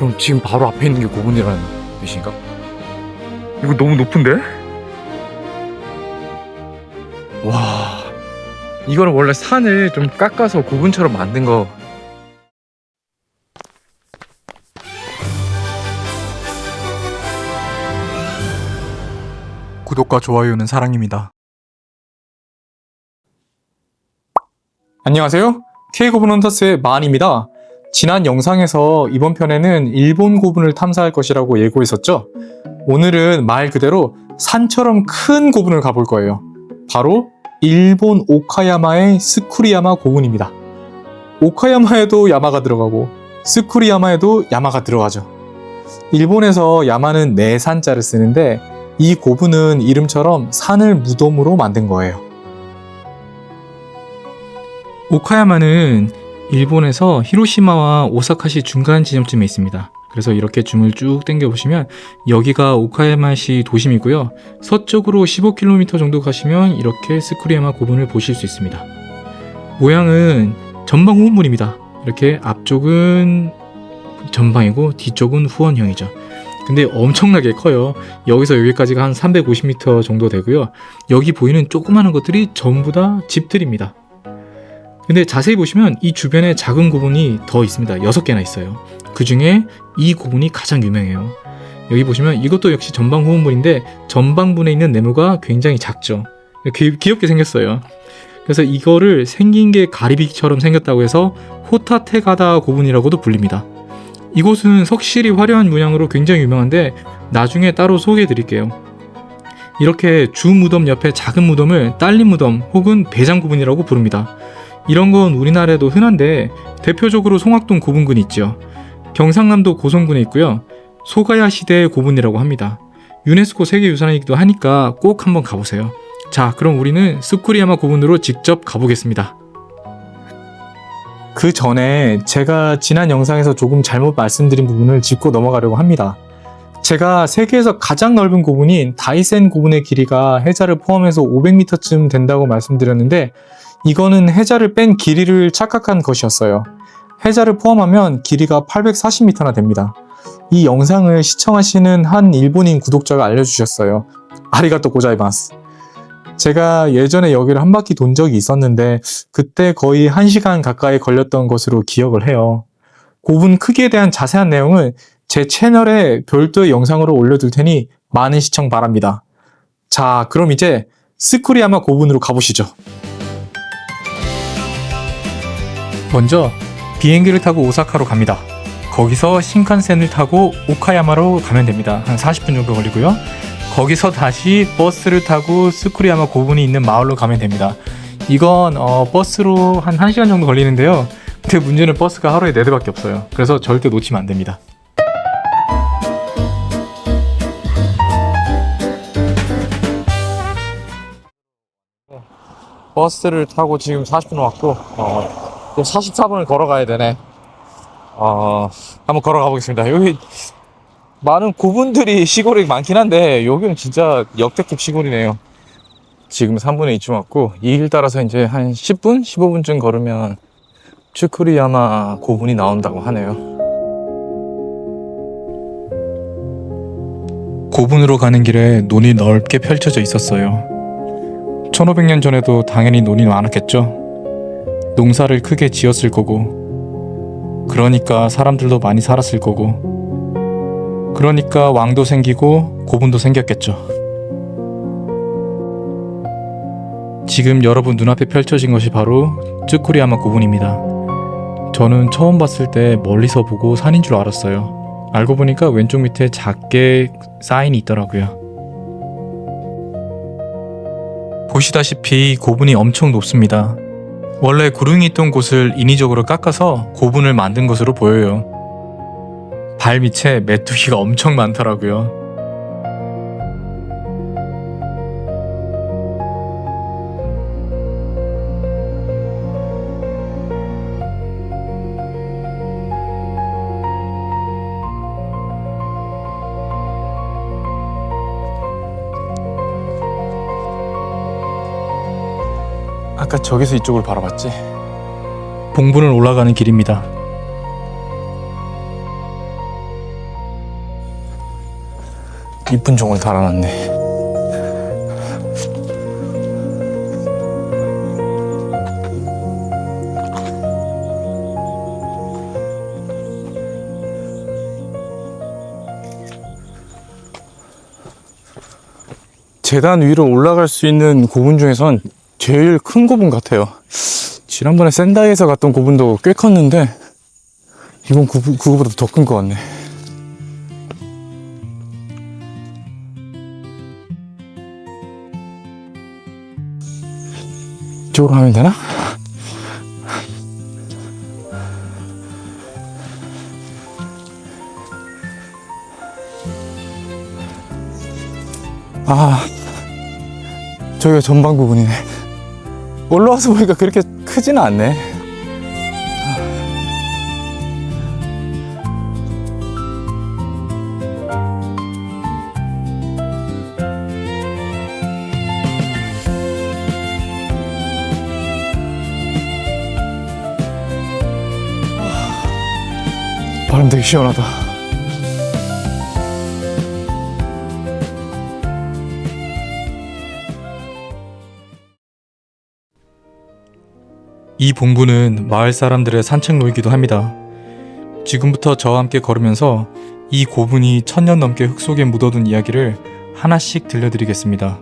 그럼 지금 바로 앞에 있는 게 고분이라는 뜻인가? 이거 너무 높은데? 와, 이거는 원래 산을 좀 깎아서 고분처럼 만든 거. 구독과 좋아요는 사랑입니다. 안녕하세요. K고분 헌터스의 만입니다. 지난 영상에서 이번 편에는 일본 고분을 탐사할 것이라고 예고했었죠. 오늘은 말 그대로 산처럼 큰 고분을 가볼 거예요. 바로 일본 오카야마의 스쿠리야마 고분입니다. 오카야마에도 야마가 들어가고 스쿠리야마에도 야마가 들어가죠. 일본에서 야마는 네 산자를 쓰는데 이 고분은 이름처럼 산을 무덤으로 만든 거예요. 오카야마는 일본에서 히로시마와 오사카시 중간 지점쯤에 있습니다. 그래서 이렇게 줌을 쭉 당겨 보시면 여기가 오카야마시 도심이고요. 서쪽으로 15km 정도 가시면 이렇게 스쿠리야마 고분을 보실 수 있습니다. 모양은 전방 후원물입니다. 이렇게 앞쪽은 전방이고 뒤쪽은 후원형이죠. 근데 엄청나게 커요. 여기서 여기까지가 한 350m 정도 되고요. 여기 보이는 조그마한 것들이 전부 다 집들입니다. 근데 자세히 보시면 이 주변에 작은 고분이 더 있습니다. 6개나 있어요. 그 중에 이 고분이 가장 유명해요. 여기 보시면 이것도 역시 전방 후원물인데 전방분에 있는 네모가 굉장히 작죠. 귀엽게 생겼어요. 그래서 이거를 생긴 게 가리비처럼 생겼다고 해서 호타테가다 고분이라고도 불립니다. 이곳은 석실이 화려한 문양으로 굉장히 유명한데 나중에 따로 소개해 드릴게요. 이렇게 주 무덤 옆에 작은 무덤을 딸린 무덤 혹은 배장 고분이라고 부릅니다. 이런 건 우리나라에도 흔한데 대표적으로 송악동 고분군이 있죠. 경상남도 고성군에 있고요. 소가야 시대의 고분이라고 합니다. 유네스코 세계유산이기도 하니까 꼭 한번 가보세요. 자, 그럼 우리는 스쿠리야마 고분으로 직접 가보겠습니다. 그 전에 제가 지난 영상에서 조금 잘못 말씀드린 부분을 짚고 넘어가려고 합니다. 제가 세계에서 가장 넓은 고분인 다이센 고분의 길이가 해자를 포함해서 500m쯤 된다고 말씀드렸는데 이거는 해자를 뺀 길이를 착각한 것이었어요. 해자를 포함하면 길이가 840m나 됩니다. 이 영상을 시청하시는 한 일본인 구독자가 알려주셨어요. 아리가또 고자이마스. 제가 예전에 여기를 한 바퀴 돈 적이 있었는데 그때 거의 1시간 가까이 걸렸던 것으로 기억을 해요. 고분 크기에 대한 자세한 내용은 제 채널에 별도의 영상으로 올려둘 테니 많은 시청 바랍니다. 자, 그럼 이제 스쿠리야마 고분으로 가보시죠. 먼저 비행기를 타고 오사카로 갑니다. 거기서 신칸센을 타고 오카야마로 가면 됩니다. 한 40분 정도 걸리고요. 거기서 다시 버스를 타고 스쿠리야마 고분이 있는 마을로 가면 됩니다. 이건 버스로 한 1시간 정도 걸리는데요. 근데 문제는 버스가 하루에 4대밖에 없어요. 그래서 절대 놓치면 안 됩니다. 버스를 타고 지금 40분 왔고 또 44분을 걸어가야 되네. 한번 걸어가 보겠습니다. 여기 많은 고분들이 시골이 많긴 한데 여기는 진짜 역대급 시골이네요. 지금 3분의 2쯤 왔고 이 길 따라서 이제 한 10분? 15분쯤 걸으면 스쿠리야마 고분이 나온다고 하네요. 고분으로 가는 길에 논이 넓게 펼쳐져 있었어요. 1500년 전에도 당연히 논이 많았겠죠. 농사를 크게 지었을 거고, 그러니까 사람들도 많이 살았을 거고, 그러니까 왕도 생기고 고분도 생겼겠죠. 지금 여러분 눈앞에 펼쳐진 것이 바로 스쿠리야마 고분입니다. 저는 처음 봤을 때 멀리서 보고 산인 줄 알았어요. 알고 보니까 왼쪽 밑에 작게 사인이 있더라고요. 보시다시피 고분이 엄청 높습니다. 원래 구릉이 있던 곳을 인위적으로 깎아서 고분을 만든 것으로 보여요. 발 밑에 메뚜기가 엄청 많더라고요. 아까 저기서 이쪽을 바라봤지? 봉분을 올라가는 길입니다. 이쁜 종을 달아놨네. 계단 위로 올라갈 수 있는 고분 중에선 제일 큰 고분 같아요. 지난번에 센다이에서 갔던 고분도 꽤 컸는데 이번 그거보다 더 큰 것 같네. 이쪽으로 하면 되나? 아, 저기가 전방 부분이네. 올라와서 보니까 그렇게 크지는 않네. 바람 되게 시원하다. 이 봉부는 마을 사람들의 산책로이기도 합니다. 지금부터 저와 함께 걸으면서 이 고분이 1000년 넘게 흙 속에 묻어둔 이야기를 하나씩 들려드리겠습니다.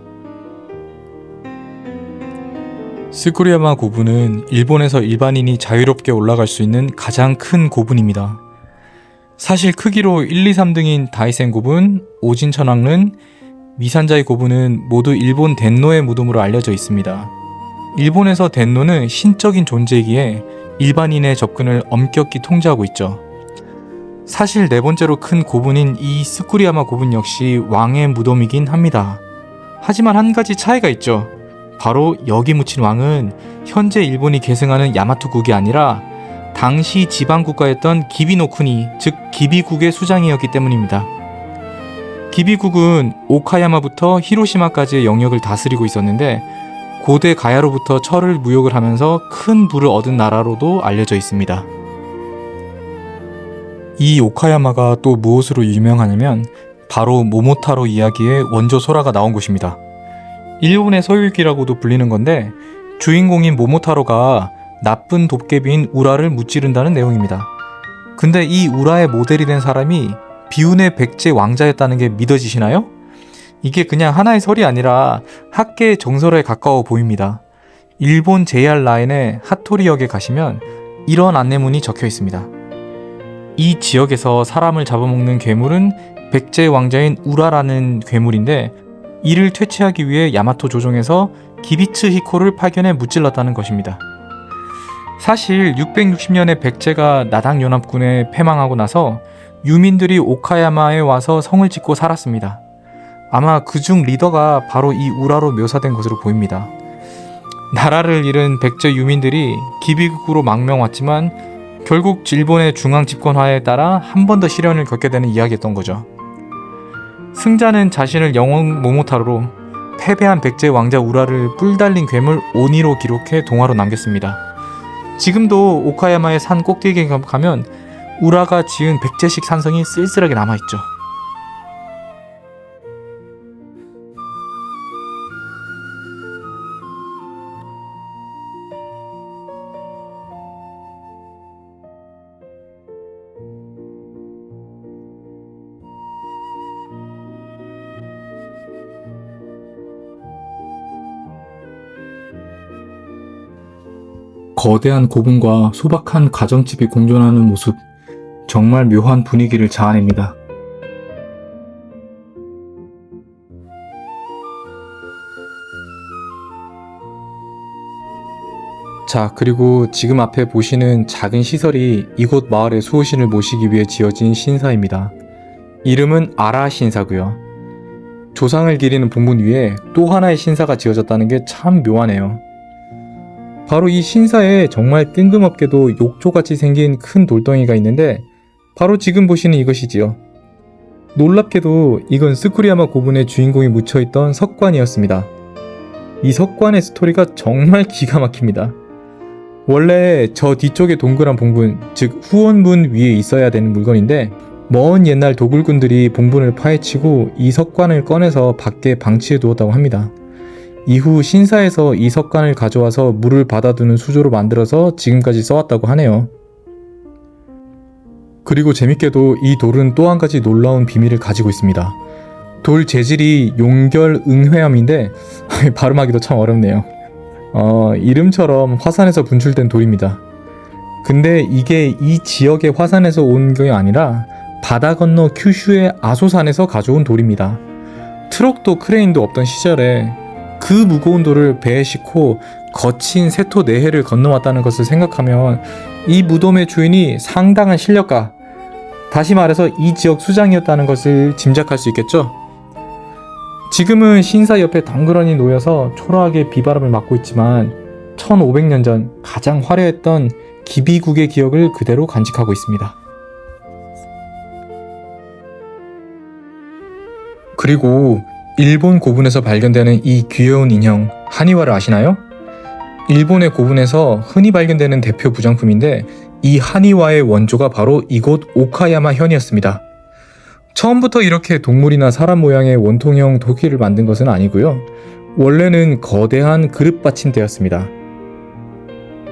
스쿠리야마 고분은 일본에서 일반인이 자유롭게 올라갈 수 있는 가장 큰 고분입니다. 사실 크기로 1, 2, 3등인 다이센 고분, 오진천왕릉, 미산자이 고분은 모두 일본 덴노의 무덤으로 알려져 있습니다. 일본에서 덴노는 신적인 존재이기에 일반인의 접근을 엄격히 통제하고 있죠. 사실 네 번째로 큰 고분인 이 스쿠리야마 고분 역시 왕의 무덤이긴 합니다. 하지만 한 가지 차이가 있죠. 바로 여기 묻힌 왕은 현재 일본이 계승하는 야마토국이 아니라 당시 지방국가였던 기비노쿠니, 즉 기비국의 수장이었기 때문입니다. 기비국은 오카야마부터 히로시마까지의 영역을 다스리고 있었는데 고대 가야로부터 철을 무역을 하면서 큰 부를 얻은 나라로도 알려져 있습니다. 이 오카야마가 또 무엇으로 유명하냐면 바로 모모타로 이야기의 원조 소라가 나온 곳입니다. 일본의 서유기라고도 불리는 건데 주인공인 모모타로가 나쁜 도깨비인 우라를 무찌른다는 내용입니다. 근데 이 우라의 모델이 된 사람이 비운의 백제 왕자였다는 게 믿어지시나요? 이게 그냥 하나의 설이 아니라 학계의 정설에 가까워 보입니다. 일본 JR 라인의 하토리역에 가시면 이런 안내문이 적혀 있습니다. 이 지역에서 사람을 잡아먹는 괴물은 백제 왕자인 우라라는 괴물인데 이를 퇴치하기 위해 야마토 조정에서 기비츠 히코를 파견해 무찔렀다는 것입니다. 사실 660년에 백제가 나당 연합군에 패망하고 나서 유민들이 오카야마에 와서 성을 짓고 살았습니다. 아마 그중 리더가 바로 이 우라로 묘사된 것으로 보입니다. 나라를 잃은 백제 유민들이 기비국으로 망명 왔지만 결국 일본의 중앙 집권화에 따라 한 번 더 시련을 겪게 되는 이야기였던 거죠. 승자는 자신을 영웅 모모타로로, 패배한 백제 왕자 우라를 뿔 달린 괴물 오니로 기록해 동화로 남겼습니다. 지금도 오카야마의 산 꼭대기에 가면 우라가 지은 백제식 산성이 쓸쓸하게 남아있죠. 거대한 고분과 소박한 가정집이 공존하는 모습, 정말 묘한 분위기를 자아냅니다. 자, 그리고 지금 앞에 보시는 작은 시설이 이곳 마을의 수호신을 모시기 위해 지어진 신사입니다. 이름은 아라 신사고요. 조상을 기리는 본문 위에 또 하나의 신사가 지어졌다는 게 참 묘하네요. 바로 이 신사에 정말 뜬금없게도 욕조같이 생긴 큰 돌덩이가 있는데 바로 지금 보시는 이것이지요. 놀랍게도 이건 스쿠리야마 고분의 주인공이 묻혀있던 석관이었습니다. 이 석관의 스토리가 정말 기가 막힙니다. 원래 저 뒤쪽에 동그란 봉분, 즉 후원문 위에 있어야 되는 물건인데 먼 옛날 도굴꾼들이 봉분을 파헤치고 이 석관을 꺼내서 밖에 방치해 두었다고 합니다. 이후 신사에서 이 석관을 가져와서 물을 받아두는 수조로 만들어서 지금까지 써왔다고 하네요. 그리고 재밌게도 이 돌은 또 한 가지 놀라운 비밀을 가지고 있습니다. 돌 재질이 용결응회암인데 발음하기도 참 어렵네요. 이름처럼 화산에서 분출된 돌입니다. 근데 이게 이 지역의 화산에서 온 게 아니라 바다 건너 큐슈의 아소산에서 가져온 돌입니다. 트럭도 크레인도 없던 시절에 그 무거운 돌을 배에 싣고 거친 세토 내해를 건너왔다는 것을 생각하면 이 무덤의 주인이 상당한 실력가, 다시 말해서 이 지역 수장이었다는 것을 짐작할 수 있겠죠? 지금은 신사 옆에 덩그러니 놓여서 초라하게 비바람을 맞고 있지만 1500년 전 가장 화려했던 기비국의 기억을 그대로 간직하고 있습니다. 그리고 일본 고분에서 발견되는 이 귀여운 인형 하니와를 아시나요? 일본의 고분에서 흔히 발견되는 대표 부장품인데 이 하니와의 원조가 바로 이곳 오카야마 현이었습니다. 처음부터 이렇게 동물이나 사람 모양의 원통형 도끼를 만든 것은 아니고요. 원래는 거대한 그릇 받침대였습니다.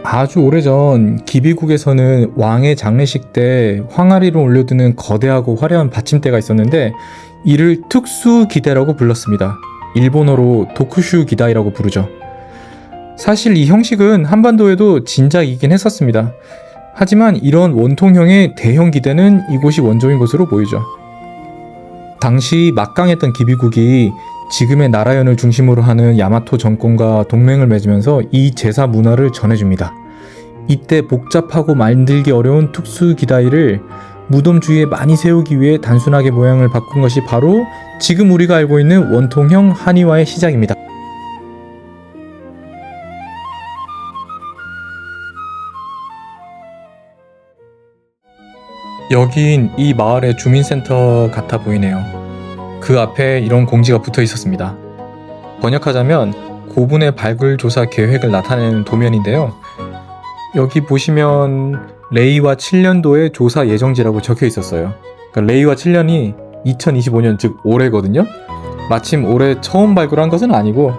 아주 오래전 기비국에서는 왕의 장례식 때 황아리로 올려두는 거대하고 화려한 받침대가 있었는데 이를 특수기대라고 불렀습니다. 일본어로 도쿠슈기다이라고 부르죠. 사실 이 형식은 한반도에도 진작이긴 했었습니다. 하지만 이런 원통형의 대형 기대는 이곳이 원조인 것으로 보이죠. 당시 막강했던 기비국이 지금의 나라현을 중심으로 하는 야마토 정권과 동맹을 맺으면서 이 제사 문화를 전해줍니다. 이때 복잡하고 만들기 어려운 특수기다이를 무덤 주위에 많이 세우기 위해 단순하게 모양을 바꾼 것이 바로 지금 우리가 알고 있는 원통형 하니와의 시작입니다. 여긴 이 마을의 주민센터 같아 보이네요. 그 앞에 이런 공지가 붙어 있었습니다. 번역하자면 고분의 발굴 조사 계획을 나타내는 도면인데요. 여기 보시면 레이와 7년도의 조사 예정지라고 적혀 있었어요. 그러니까 레이와 7년이 2025년 즉 올해거든요. 마침 올해 처음 발굴한 것은 아니고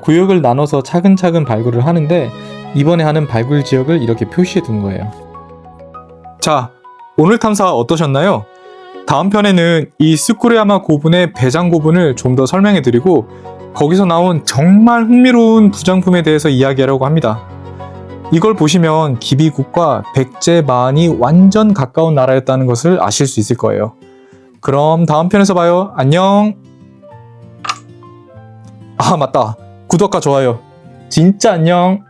구역을 나눠서 차근차근 발굴을 하는데 이번에 하는 발굴 지역을 이렇게 표시해 둔 거예요. 자, 오늘 탐사 어떠셨나요? 다음 편에는 이 스쿠레야마 고분의 배장 고분을 좀 더 설명해 드리고 거기서 나온 정말 흥미로운 부장품에 대해서 이야기하려고 합니다. 이걸 보시면 기비국과 백제만이 완전 가까운 나라였다는 것을 아실 수 있을 거예요. 그럼 다음 편에서 봐요. 안녕. 아, 맞다. 구독과 좋아요. 진짜 안녕.